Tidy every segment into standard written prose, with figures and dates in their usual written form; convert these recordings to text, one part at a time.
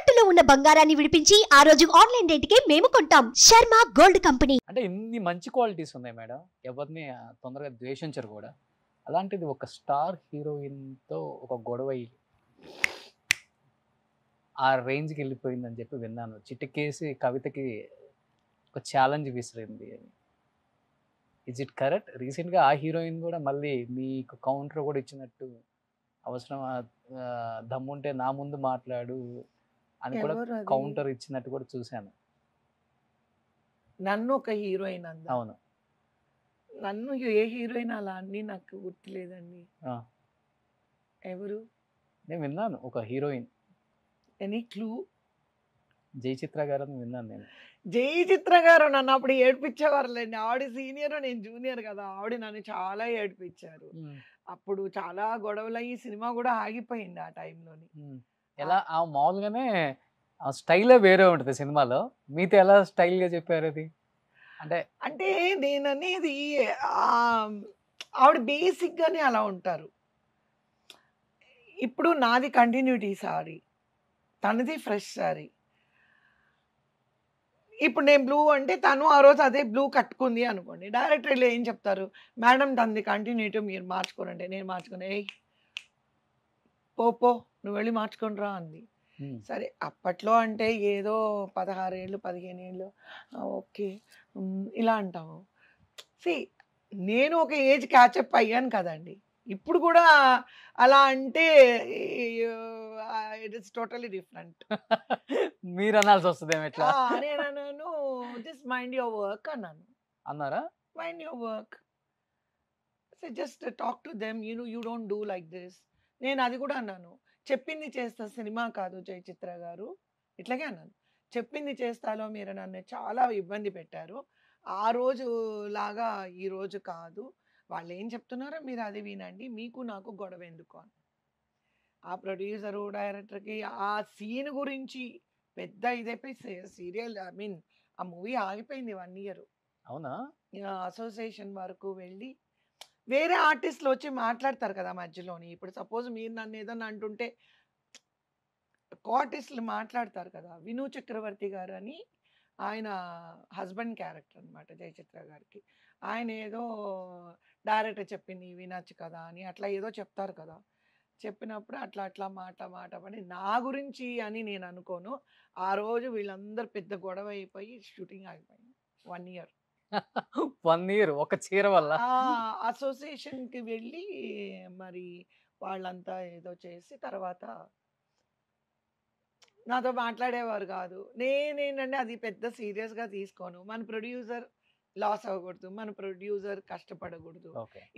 తాకట్టులో ఉన్న బంగారాన్ని విడిపించి ఆ రోజు ఆన్లైన్ రేటుకే మేము కొంటాం. Sharma gold company. అంటే ఇన్ని మంచి క్వాలిటీస్ ఉన్నాయి మేడం, ఎవరిని తొందరగా ద్వేషించరు కూడా. అలాంటిది ఒక స్టార్ హీరోయిన్తో ఒక గొడవ ఆ రేంజ్కి వెళ్ళిపోయిందని చెప్పి విన్నాను. చిటికేసి కవితకి ఒక ఛాలెంజ్ విసిరింది అని. Is it correct? రీసెంట్గా ఆ హీరోయిన్ కూడా మళ్ళీ మీకు కౌంటర్ కూడా ఇచ్చినట్టు, అవసరం దమ్ముంటే నా ముందు మాట్లాడు అని కూడా కౌంటర్ ఇచ్చినట్టు కూడా చూశాను. నన్ను ఒక హీరోయిన్ అందా? అవును. నన్ను ఏ హీరోయిన్ అలా అన్ని నాకు గుర్తులేదండి. ఎవరు? నేను విన్నాను ఒక హీరోయిన్. Any clue? జయచిత్ర గారు అని విన్నాను నేను. జయచిత్ర గారు నన్ను అప్పుడు ఏడ్పించేవారులేండి. ఆవిడ సీనియర్, నేను జూనియర్ కదా. ఆవిడ నన్ను చాలా ఏడ్పించారు. అప్పుడు చాలా గొడవలు అయ్యి సినిమా కూడా ఆగిపోయింది ఆ టైంలోని. ఎలా మామూలుగానే స్టైలే వేరే ఉంటుంది సినిమాలో, మీతో ఎలా స్టైల్గా చెప్పారు అది? అంటే నేను అనేది ఆవిడ బేసిక్గానే అలా ఉంటారు. ఇప్పుడు నాది కంటిన్యూటీ సారీ, తనది ఫ్రెష్ సారీ. ఇప్పుడు నేను బ్లూ అంటే తను ఆ రోజు అదే బ్లూ కట్టుకుంది అనుకోండి, డైరెక్టర్లు ఏం చెప్తారు, మేడం తనది కంటిన్యూటీ మీరు మార్చుకోనంటే నేను మార్చుకుని, ఏ పో నువ్వు వెళ్ళి మార్చుకొని రా అంది. సరే అప్పట్లో అంటే ఏదో 16 ఏళ్ళు 15 ఏళ్ళు ఓకే ఇలా అంటాము. నేను ఒక ఏజ్ క్యాచప్ అయ్యాను కదండి. ఇప్పుడు కూడా అలా అంటే ఇట్ ఇస్ టోటలీ డిఫరెంట్. మీరు అనాల్సి వస్తుంది ఎట్లా? నేను జస్ట్ మైండ్ యువర్ వర్క్ అన్నారా? Mind your work, just talk to them, you don't do like this. నేను అది కూడా అన్నాను. చెప్పింది చేస్తా సినిమా కాదు జయచిత్ర గారు, ఇట్లాగే అన్నాను. చెప్పింది చేస్తాలో మీరు నన్ను చాలా ఇబ్బంది పెట్టారు. ఆ రోజు లాగా ఈ రోజు కాదు. వాళ్ళు ఏం చెప్తున్నారో మీరు అది వినండి, మీకు నాకు గొడవ ఎందుకు అని. ఆ ప్రొడ్యూసరు డైరెక్టర్కి ఆ సీన్ గురించి పెద్ద ఇదైపోయి సీరియల్ ఆ మూవీ ఆగిపోయింది 1 year. అవునా? అసోసియేషన్ వరకు వెళ్ళి వేరే ఆర్టిస్టులు వచ్చి మాట్లాడతారు కదా మధ్యలోని. ఇప్పుడు సపోజ్ మీరు నన్ను ఏదన్నా అంటుంటే ఆర్టిస్టులు మాట్లాడతారు కదా. విను చక్రవర్తి గారు అని ఆయన హస్బెండ్ క్యారెక్టర్ అనమాట జయచిత్ర గారికి. ఆయన ఏదో డైరెక్టర్ చెప్పింది వినొచ్చు కదా అని అట్లా ఏదో చెప్తారు కదా. చెప్పినప్పుడు అట్లా మాట పడి నా గురించి అని నేను అనుకోను. ఆ రోజు వీళ్ళందరూ పెద్ద గొడవ అయిపోయి షూటింగ్ ఆగిపోయింది 1 year. 1 year ఒక చీర వల్ల? అసోసియేషన్కి వెళ్ళి మరి వాళ్ళంతా ఏదో చేసి తర్వాత నాతో మాట్లాడేవారు కాదు. నేనేంటంటే అది పెద్ద సీరియస్గా తీసుకోను. మన ప్రొడ్యూసర్ లాస్ అవ్వకూడదు, మన ప్రొడ్యూసర్ కష్టపడకూడదు.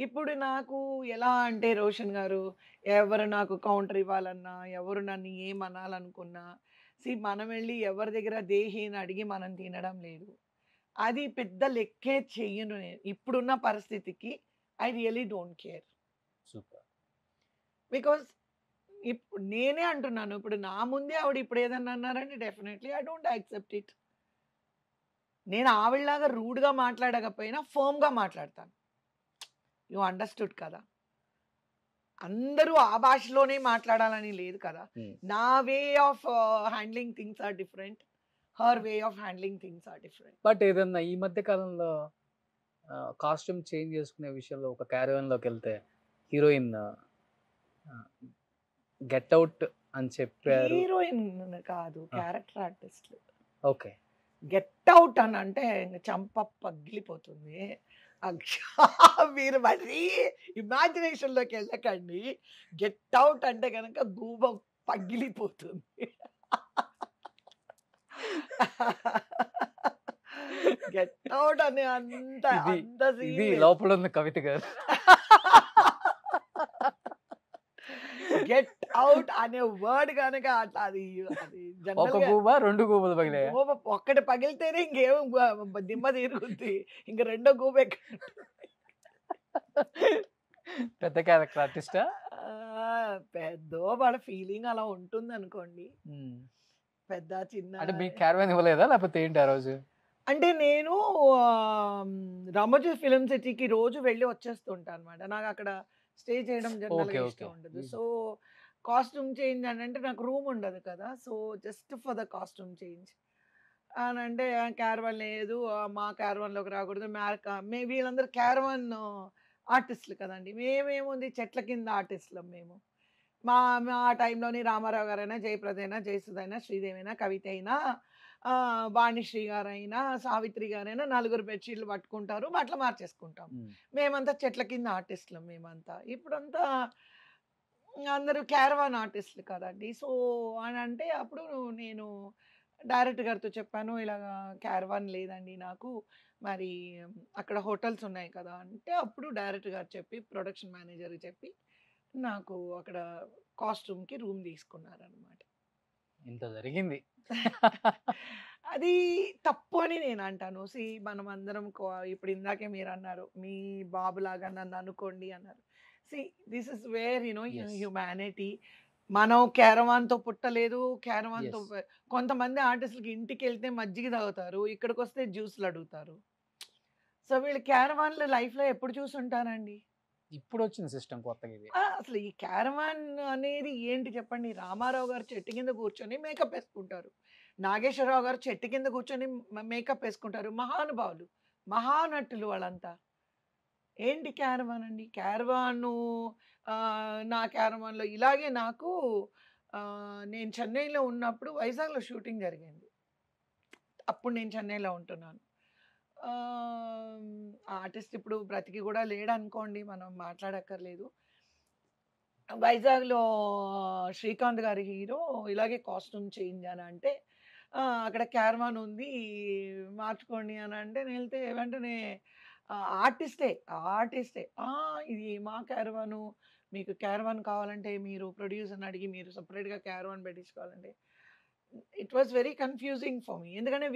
ఇప్పుడు నాకు ఎలా అంటే రోషన్ గారు ఎవరు నాకు కౌంటర్ ఇవ్వాలన్నా, ఎవరు నన్ను ఏమనాలనుకున్నా, మనం వెళ్ళి ఎవరి దగ్గర దేహీని అడిగి మనం తినడం లేదు. అది పెద్ద లెక్కే చెయ్యను నేను ఇప్పుడున్న పరిస్థితికి. I really don't care. Super. Because ఇప్పుడు నేనే అంటున్నాను, ఇప్పుడు నా ముందే ఆవిడ ఇప్పుడు ఏదన్నా అన్నారంటే definitely I don't accept it. నేను ఆవిడలాగా రూడ్గా మాట్లాడకపోయినా ఫర్మ్గా మాట్లాడతాను. యూ అండర్స్టూడ్ కదా. అందరూ ఆ భాషలోనే మాట్లాడాలని లేదు కదా. నా way of handling things are different, her way of handling things are different. But ఏదన్నా ఈ మధ్య కాలంలో కాస్ట్యూమ్ చేంజ్ చేసుకునే విషయంలో ఒక క్యారవాన్లోకి వెళ్తే హీరోయిన్ గెట్ అవుట్ అని చెప్పారు. హీరోయిన్ కాదు, character artist. Okay. Get out అని అంటే చంప పగిలిపోతుంది. మీరు మరీ ఇమాజినేషన్లోకి వెళ్ళకండి. గెట్ అవుట్ అంటే కనుక గూబ పగిలిపోతుంది. గెట్ అవుట్ అనే అంత ఇది లోపల ఉన్న కవిత గారు. గెట్ అవుట్ అనే వర్డ్ కనుక అట్లా అది ఒక గూబ 2 గూబలు పగిలాయి. గూబ ఒక్కటి పగిలితేనే ఇంకేం దిమ్మ తీరుగుద్ది, ఇంక రెండో గూబ పెద్ద క్యారెక్టర్ ఆర్టిస్టా? పెద్ద వాళ్ళ ఫీలింగ్ అలా ఉంటుంది అనుకోండి. పెద్ద చిన్న అంటే మీకు క్యారవాన్ ఇవ్వలేదా లేకపోతే ఏంటి ఆ రోజు? అంటే నేను రామోజీ ఫిలిం సిటీకి రోజు వెళ్ళి వచ్చేస్తుంటాను అనమాట. నాకు అక్కడ స్టే చేయడం జనరల్గా ఇష్టం ఉండదు. సో కాస్ట్యూమ్ చేంజ్ అని అంటే నాకు రూమ్ ఉండదు కదా! So, just for the costume change అనంటే క్యారవాన్ లేదు. మా క్యారవాన్‌లోకి రాకూడదు. వీళ్ళందరూ క్యారవాన్ ఆర్టిస్టులు కదండీ! మేమేముంది చెట్ల కింద ఆర్టిస్టులం మేము. మా మా టైంలోని రామారావు గారైనా, జయప్రదైనా, జయసుధైనా, శ్రీదేవైనా, కవిత అయినా, వాణిశ్రీ గారైనా, సావిత్రి గారైనా నలుగురు బెడ్‌షీట్లు పట్టుకుంటారు. బట్టలు మార్చేసుకుంటాం. మేమంతా చెట్ల కింద ఆర్టిస్టులం మేమంతా. ఇప్పుడంతా అందరూ క్యారవాన్ ఆర్టిస్టులు కదండీ! సో, అనంటే అప్పుడు నేను డైరెక్టర్ గారితో చెప్పాను. ఇలాగా క్యారవాన్ లేదండి నాకు. మరి అక్కడ హోటల్స్ ఉన్నాయి కదా! అంటే అప్పుడు డైరెక్టర్ గారు చెప్పి, ప్రొడక్షన్ మేనేజర్‌కి చెప్పి నాకు అక్కడ కాస్ట్యూమ్‌కి రూమ్ తీసుకున్నారనమాట. ఇంత జరిగింది. అది తప్పు అని నేను అంటాను. మనమందరం ఇప్పుడు ఇందాకే మీరన్నారు. మీ బాబులాగా నన్ను అనుకోండి అన్నారు. This is where yes. Humanity. మనం క్యారవాన్‌తో పుట్టలేదు. క్యారవాన్‌తో యెస్. కొంతమంది ఆర్టిస్టులకి ఇంటికెళ్తే మజ్జిగ తాగుతారు. ఇక్కడికొస్తే జ్యూస్‌లు అడుగుతారు. సో, వీళ్ళు క్యారవాన్‌లు లైఫ్‌లో ఎప్పుడు చూసుంటారండి? ఇప్పుడొచ్చిన సిస్టమ్ కొత్తగా ఇది. అసలు ఈ క్యారవాన్ అనేది ఏంటి చెప్పండి? రామారావు గారు చెట్టు కింద కూర్చొని మేకప్ ఏసుకుంటారు. నాగేశ్వరరావు గారు చెట్టు కింద కూర్చొని మేకప్ ఏసుకుంటారు. మహానుభావులు, మహానటులు వాళ్ళంతా. ఏంటి క్యారవాన్ అండి? క్యారవాను నా క్యారవాన్‌లో ఇలాగే నాకు నేను చెన్నైలో ఉన్నప్పుడు వైజాగ్‌లో షూటింగ్ జరిగింది. అప్పుడు నేను చెన్నైలో ఉంటున్నాను. ఆర్టిస్ట్ ఇప్పుడు బ్రతికి కూడా లేడనుకోండి. మనం మాట్లాడక్కర్లేదు. వైజాగ్‌లో శ్రీకాంత్ గారి హీరో ఇలాగే కాస్ట్యూమ్ చేంజ్ అని అంటే, అక్కడ క్యారవాన్ ఉంది మార్చుకోండి అని అంటే నేనెళ్తే వెంటనే ఆర్టిస్టే, ఆర్టిస్టే. ఇది మా క్యారవాను. మీకు క్యారవాన్ కావాలంటే మీరు ప్రొడ్యూసర్‌ని అడిగి మీరు సెపరేట్‌గా క్యారవాన్ పెట్టించుకోవాలంటే it was very confusing for me. ఎందుకంటే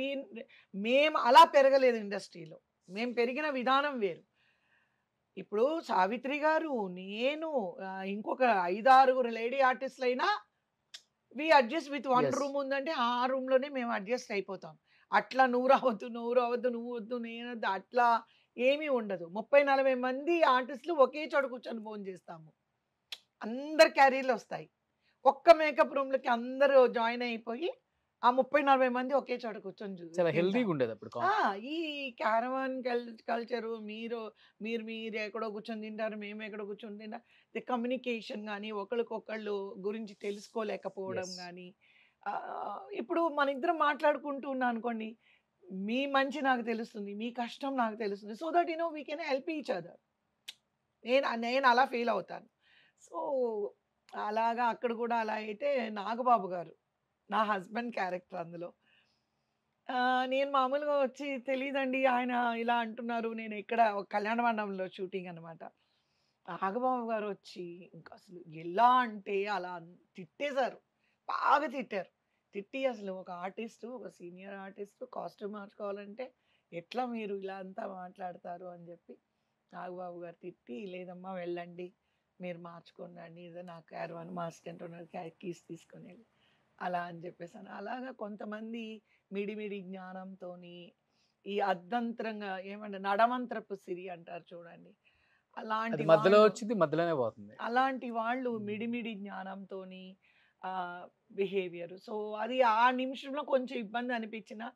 మేము అలా పెరగలేదు ఇండస్ట్రీలో. మేము పెరిగిన విధానం వేరు. ఇప్పుడు సావిత్రి గారు, నేను ఇంకొక 5, 6 లేడీ ఆర్టిస్ట్‌లైనా we adjust with one yes. Room ఉందంటే ఆ రూమ్‌లోనే మేము అడ్జస్ట్ అయిపోతాం. అట్లా నువ్వు రావద్దు, నువ్వు రావద్దు, నువ్వు వద్దు, నేనొద్దు అట్లా ఏమీ ఉండదు. 30, 40 మంది ఆర్టిస్టులు ఒకే చోట కూర్చొని భోంచేస్తాము. అందరి క్యారియర్‌లొస్తాయి. ఒక్క మేకప్ రూమ్‌లకి అందరూ జాయిన్ అయిపోయి ఆ 30, 40 మంది ఒకే చోట కూర్చొని చాలా తింటాం. హెల్తీగా ఉండేది అప్పుడు ఈ క్యారవాన్ కల్చరు మీరు ఎక్కడో కూర్చొని తింటారు. మేము ఎక్కడో కూర్చొని తింటాం. కమ్యూనికేషన్ గాని, ఒకళ్ళకొకళ్ళు గురించి తెలుసుకోలేకపోవడం యెస్. గాని, ఇప్పుడు మన ఇద్దరం మాట్లాడుకుంటూ ఉన్నాం అనుకోండి. మీ మంచి నాకు తెలుస్తుంది. మీ కష్టం నాకు తెలుస్తుంది. So that we can help each other. నేను అలా ఫీల్ అవుతాను. సో, అలాగా అక్కడ కూడా అలా అయితే నాగబాబు గారు నా హస్బెండ్ క్యారెక్టర్ అందులో. నేను మామూలుగా వచ్చి తెలీదండి ఆయన ఇలా అంటున్నారు. నేను ఇక్కడ ఒక కళ్యాణ మండపంలో షూటింగ్ అనమాట. నాగబాబు గారు వచ్చి ఇంకా అసలు ఎలా అంటే అలా తిట్టేశారు. బాగా తిట్టారు. తిట్టి అసలు ఒక ఆర్టిస్టు, ఒక సీనియర్ ఆర్టిస్టు కాస్ట్యూమ్ మార్చుకోవాలంటే ఎట్లా మీరు ఇలా అంతా మాట్లాడతారు అని చెప్పి నాగబాబు గారు తిట్టి, లేదమ్మా వెళ్ళండి. మీరు మార్చుకోండి. ఇదే నా క్యారవాన్ మా అసిస్టెంట్ ఉన్నారు కీస్ తీసుకొని వెళ్ళి అలా అని చెప్పేసాను. అలాగా కొంతమంది మిడిమిడి జ్ఞానంతోని ఈ అర్ధంతరంగా ఏమంటే నడమంత్రపు సిరి అంటారు చూడండి. అది అలాంటి మధ్యలో వాళ్ళు వచ్చింది, మధ్యలోనే పోతుంది. అలాంటి వాళ్ళు మిడిమిడి జ్ఞానంతోని బిహేవియర్. సో, అది ఆ నిమిషంలో కొంచెం ఇబ్బంది అనిపించినా,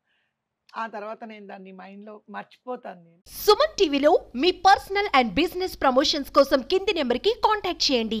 ఆ తర్వాత నేను దాన్ని మైండ్‌లో మర్చిపోతాను నేను. సుమన్ టీవీలో మీ పర్సనల్ అండ్ బిజినెస్ ప్రమోషన్స్ కోసం కింది నెంబర్కి కాంటాక్ట్ చేయండి.